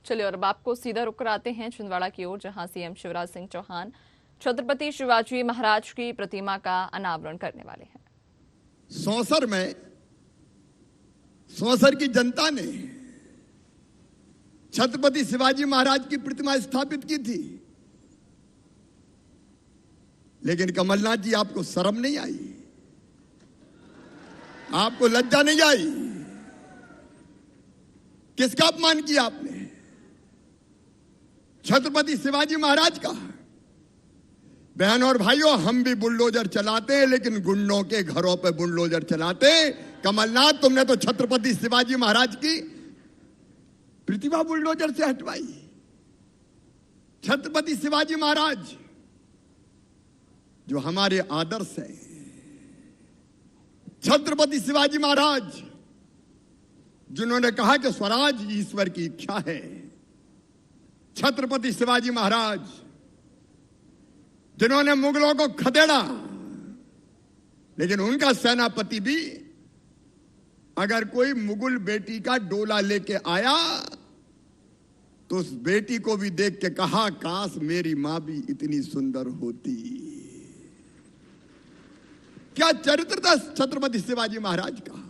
चलिए और अब आपको सीधा रुक कराते हैं छिंदवाड़ा की ओर, जहां सीएम शिवराज सिंह चौहान छत्रपति शिवाजी महाराज की प्रतिमा का अनावरण करने वाले हैं। सौंसर में सौंसर की जनता ने छत्रपति शिवाजी महाराज की प्रतिमा स्थापित की थी, लेकिन कमलनाथ जी आपको शर्म नहीं आई, आपको लज्जा नहीं आई। किसका अपमान किया आपने? छत्रपति शिवाजी महाराज का। बहन और भाइयों, हम भी बुलडोजर चलाते हैं, लेकिन गुंडों के घरों पे बुलडोजर चलाते। कमलनाथ, तुमने तो छत्रपति शिवाजी महाराज की प्रतिमा बुलडोजर से हटवाई। छत्रपति शिवाजी महाराज जो हमारे आदर्श है, छत्रपति शिवाजी महाराज जिन्होंने कहा कि स्वराज ईश्वर की इच्छा है, छत्रपति शिवाजी महाराज जिन्होंने मुगलों को खदेड़ा, लेकिन उनका सेनापति भी अगर कोई मुगल बेटी का डोला लेके आया तो उस बेटी को भी देख के कहा, काश मेरी मां भी इतनी सुंदर होती। क्या चरित्र था छत्रपति शिवाजी महाराज का।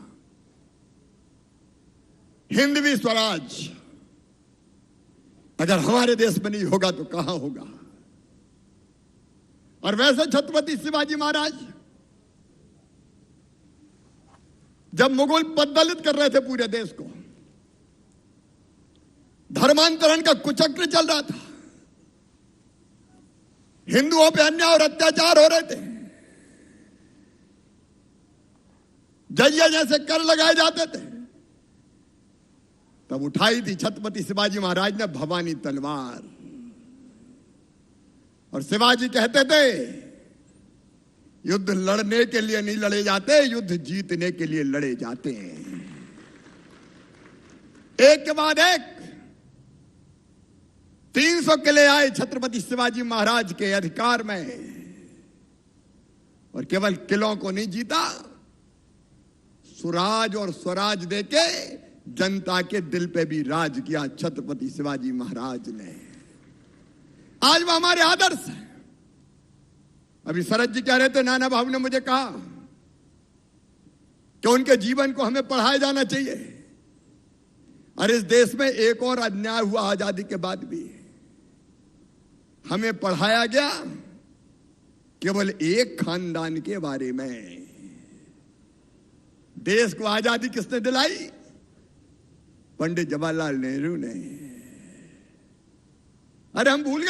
हिंदवी स्वराज अगर हमारे देश में नहीं होगा तो कहां होगा। और वैसे छत्रपति शिवाजी महाराज जब मुगल पददलित कर रहे थे पूरे देश को, धर्मांतरण का कुचक्र चल रहा था, हिंदुओं पे अन्याय और अत्याचार हो रहे थे, जजिया जैसे कर लगाए जाते थे, तब उठाई थी छत्रपति शिवाजी महाराज ने भवानी तलवार। और शिवाजी कहते थे, युद्ध लड़ने के लिए नहीं लड़े जाते, युद्ध जीतने के लिए लड़े जाते हैं। एक के बाद एक 300 किले आए छत्रपति शिवाजी महाराज के अधिकार में, और केवल किलों को नहीं जीता, सुराज और स्वराज देके जनता के दिल पे भी राज किया छत्रपति शिवाजी महाराज ने। आज वो हमारे आदर्श हैं। अभी शरद जी कह रहे थे, नाना बाबू ने मुझे कहा कि उनके जीवन को हमें पढ़ाया जाना चाहिए। और इस देश में एक और अन्याय हुआ आजादी के बाद भी, हमें पढ़ाया गया केवल एक खानदान के बारे में। देश को आजादी किसने दिलाई? पंडित जवाहरलाल नेहरू ने। अरे हम भूल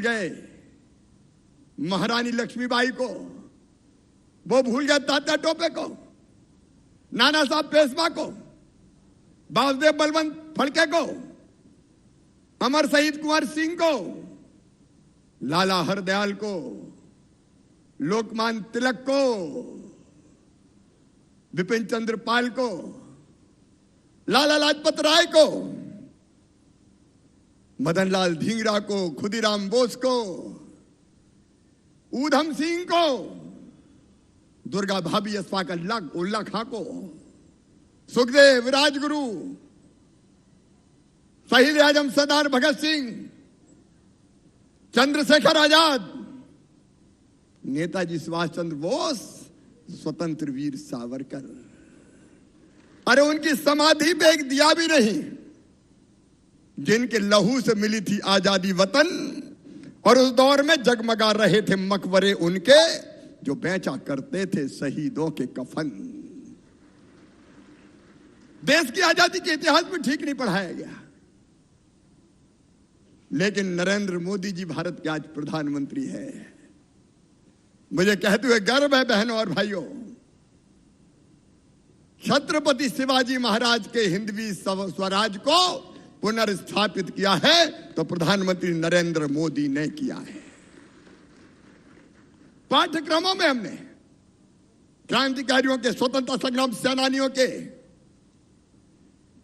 गए महारानी लक्ष्मीबाई को, वो भूल गए तात्या टोपे को, नाना साहब पेशवा को, वासुदेव बलवंत फड़के को, अमर शहीद कुंवर सिंह को, लाला हरदयाल को, लोकमान्य तिलक को, विपिन चंद्र पाल को, लाला लाजपत राय को, मदन लाल ढींगरा को, खुदीराम बोस को, ऊधम सिंह को, दुर्गा भाभी अस्फाक उल्ला खां को, सुखदेव, राजगुरु, शहीद आजम सरदार भगत सिंह, चंद्रशेखर आजाद, नेताजी सुभाष चंद्र बोस, स्वतंत्र वीर सावरकर। अरे उनकी समाधि पे एक दिया भी नहीं, जिनके लहू से मिली थी आजादी वतन, और उस दौर में जगमगा रहे थे मकबरे उनके, जो बेचा करते थे शहीदों के कफन। देश की आजादी के इतिहास में ठीक नहीं पढ़ाया गया। लेकिन नरेंद्र मोदी जी भारत के आज प्रधानमंत्री है। मुझे कहते हुए गर्व है बहनों और भाइयों, छत्रपति शिवाजी महाराज के हिंदवी स्वराज को पुनर्स्थापित किया है तो प्रधानमंत्री नरेंद्र मोदी ने किया है। पाठ्यक्रमों में हमने क्रांतिकारियों के, स्वतंत्रता संग्राम सेनानियों के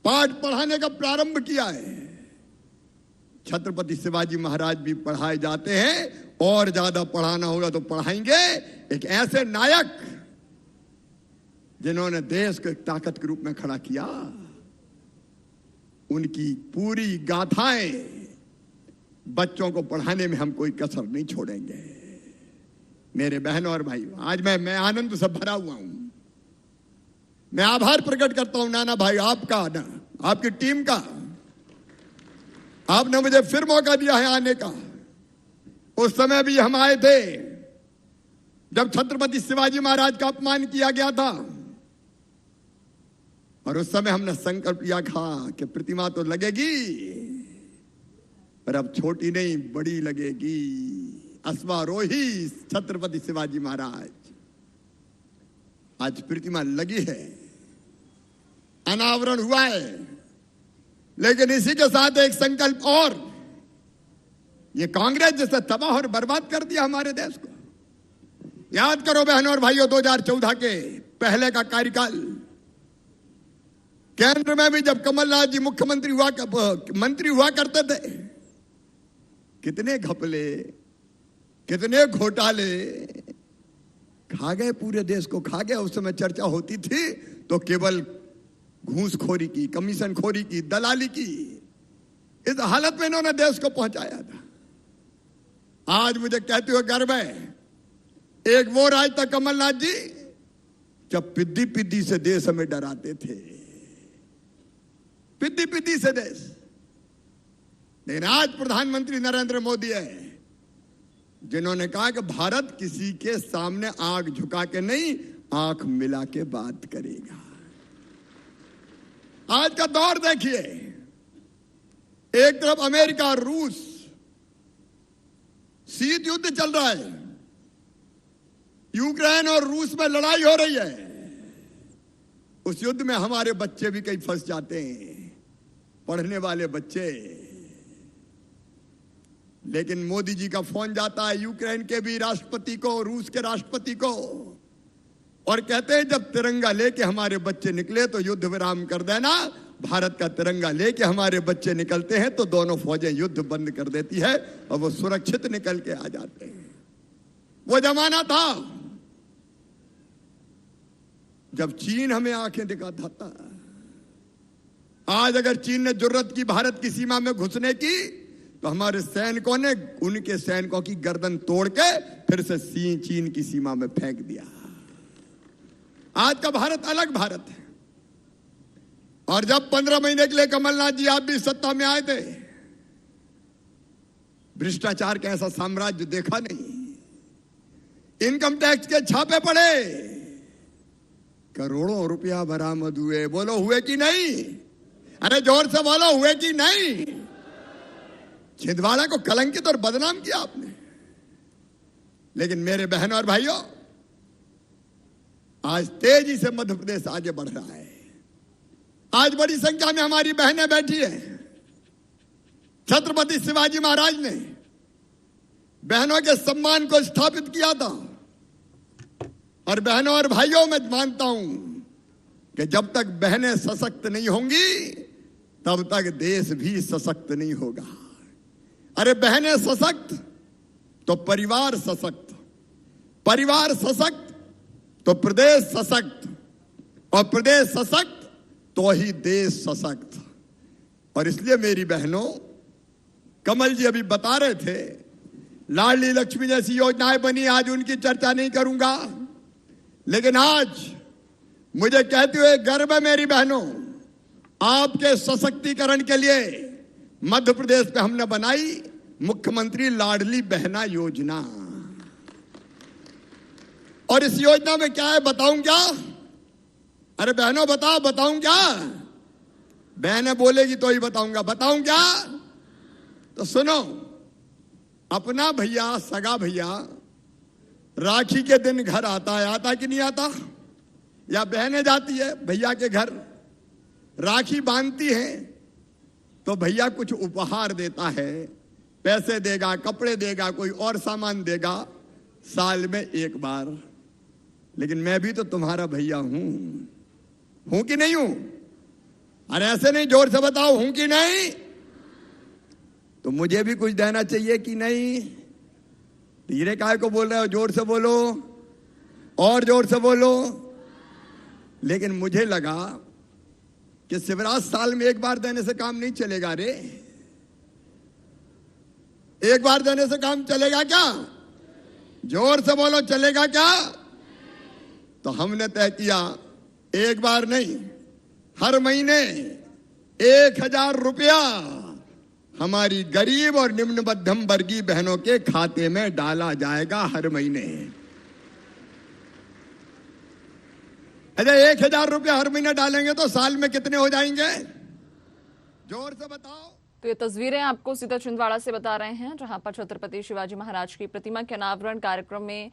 पाठ पढ़ाने का प्रारंभ किया है। छत्रपति शिवाजी महाराज भी पढ़ाए जाते हैं, और ज्यादा पढ़ाना होगा तो पढ़ाएंगे। एक ऐसे नायक जिन्होंने देश को एक ताकत के रूप में खड़ा किया, उनकी पूरी गाथाएं बच्चों को पढ़ाने में हम कोई कसर नहीं छोड़ेंगे। मेरे बहनों और भाइयों, आज मैं आनंद से भरा हुआ हूं। मैं आभार प्रकट करता हूं नाना भाई आपका, आपकी टीम का। आपने मुझे फिर मौका दिया है आने का। उस समय भी हम आए थे जब छत्रपति शिवाजी महाराज का अपमान किया गया था, और उस समय हमने संकल्प लिया था कि प्रतिमा तो लगेगी पर अब छोटी नहीं बड़ी लगेगी। अश्वारोही छत्रपति शिवाजी महाराज। आज प्रतिमा लगी है, अनावरण हुआ है, लेकिन इसी के साथ एक संकल्प और। ये कांग्रेस जैसे तबाह और बर्बाद कर दिया हमारे देश को। याद करो बहनों और भाइयों, 2014 के पहले का कार्यकाल, केंद्र में भी जब कमलनाथ जी मंत्री हुआ करते थे, कितने घपले, कितने घोटाले खा गए, पूरे देश को खा गए। उस समय चर्चा होती थी तो केवल घूसखोरी की, कमीशन खोरी की, दलाली की। इस हालत में इन्होंने देश को पहुंचाया था। आज मुझे कहते हुए गर्व है, एक वो राज था कमलनाथ जी जब पिद्दी पिद्दी से देश हमें डराते थे, पिद्दी पिद्दी से देश। लेकिन आज प्रधानमंत्री नरेंद्र मोदी है जिन्होंने कहा कि भारत किसी के सामने आंख झुका के नहीं, आंख मिला के बात करेगा। आज का दौर देखिए, एक तरफ अमेरिका और रूस शीत युद्ध चल रहा है, यूक्रेन और रूस में लड़ाई हो रही है। उस युद्ध में हमारे बच्चे भी कहीं फंस जाते हैं, पढ़ने वाले बच्चे। लेकिन मोदी जी का फोन जाता है यूक्रेन के भी राष्ट्रपति को, रूस के राष्ट्रपति को, और कहते हैं जब तिरंगा लेके हमारे बच्चे निकले तो युद्ध विराम कर देना। भारत का तिरंगा लेके हमारे बच्चे निकलते हैं तो दोनों फौजें युद्ध बंद कर देती है और वो सुरक्षित निकल के आ जाते हैं। वो जमाना था जब चीन हमें आंखें दिखाता था। आज अगर चीन ने जरूरत की भारत की सीमा में घुसने की तो हमारे सैनिकों ने उनके सैनिकों की गर्दन तोड़ के फिर से चीन की सीमा में फेंक दिया। आज का भारत अलग भारत है। और जब 15 महीने के लिए कमलनाथ जी आप भी सत्ता में आए थे, भ्रष्टाचार का ऐसा साम्राज्य देखा नहीं। इनकम टैक्स के छापे पड़े, करोड़ों रुपया बरामद हुए। बोलो हुए कि नहीं? अरे जोर से बोलो, हुए कि नहीं? छिंदवाड़ा को कलंकित और बदनाम किया आपने। लेकिन मेरे बहनों और भाइयों, आज तेजी से मध्य प्रदेश आगे बढ़ रहा है। आज बड़ी संख्या में हमारी बहनें बैठी हैं। छत्रपति शिवाजी महाराज ने बहनों के सम्मान को स्थापित किया था। और बहनों और भाइयों, मैं मानता हूं कि जब तक बहनें सशक्त नहीं होंगी तब तक देश भी सशक्त नहीं होगा। अरे बहनें सशक्त तो परिवार सशक्त, परिवार सशक्त तो प्रदेश सशक्त, और प्रदेश सशक्त तो ही देश सशक्त। और इसलिए मेरी बहनों, कमल जी अभी बता रहे थे लाडली लक्ष्मी जैसी योजनाएं बनी, आज उनकी चर्चा नहीं करूंगा। लेकिन आज मुझे कहते हुए गर्व है मेरी बहनों, आपके सशक्तिकरण के लिए मध्य प्रदेश में हमने बनाई मुख्यमंत्री लाडली बहना योजना। और इस योजना में क्या है बताऊं क्या? अरे बहनों बताऊं क्या? बहनें बोलेगी तो ही बताऊंगा। बताऊं क्या? तो सुनो, अपना भैया, सगा भैया राखी के दिन घर आता है, आता कि नहीं आता? या बहनें जाती है भैया के घर, राखी बांधती है तो भैया कुछ उपहार देता है, पैसे देगा, कपड़े देगा, कोई और सामान देगा, साल में एक बार। लेकिन मैं भी तो तुम्हारा भैया हूं कि नहीं हूं? अरे ऐसे नहीं, जोर से बताओ, हूं कि नहीं? तो मुझे भी कुछ देना चाहिए कि नहीं? धीरे काहे को बोल रहे हो? जोर से बोलो, और जोर से बोलो। लेकिन मुझे लगा कि शिवराज साल में एक बार देने से काम नहीं चलेगा रे। एक बार देने से काम चलेगा क्या? जोर से बोलो, चलेगा क्या? तो हमने तय किया एक बार नहीं, हर महीने 1000 रुपया हमारी गरीब और निम्न मध्यम वर्गीय बहनों के खाते में डाला जाएगा हर महीने। अच्छा, 1000 रुपया हर महीने डालेंगे तो साल में कितने हो जाएंगे? जोर से बताओ। तो ये तस्वीरें आपको सीधा छिंदवाड़ा से बता रहे हैं, जहां पर छत्रपति शिवाजी महाराज की प्रतिमा के अनावरण कार्यक्रम में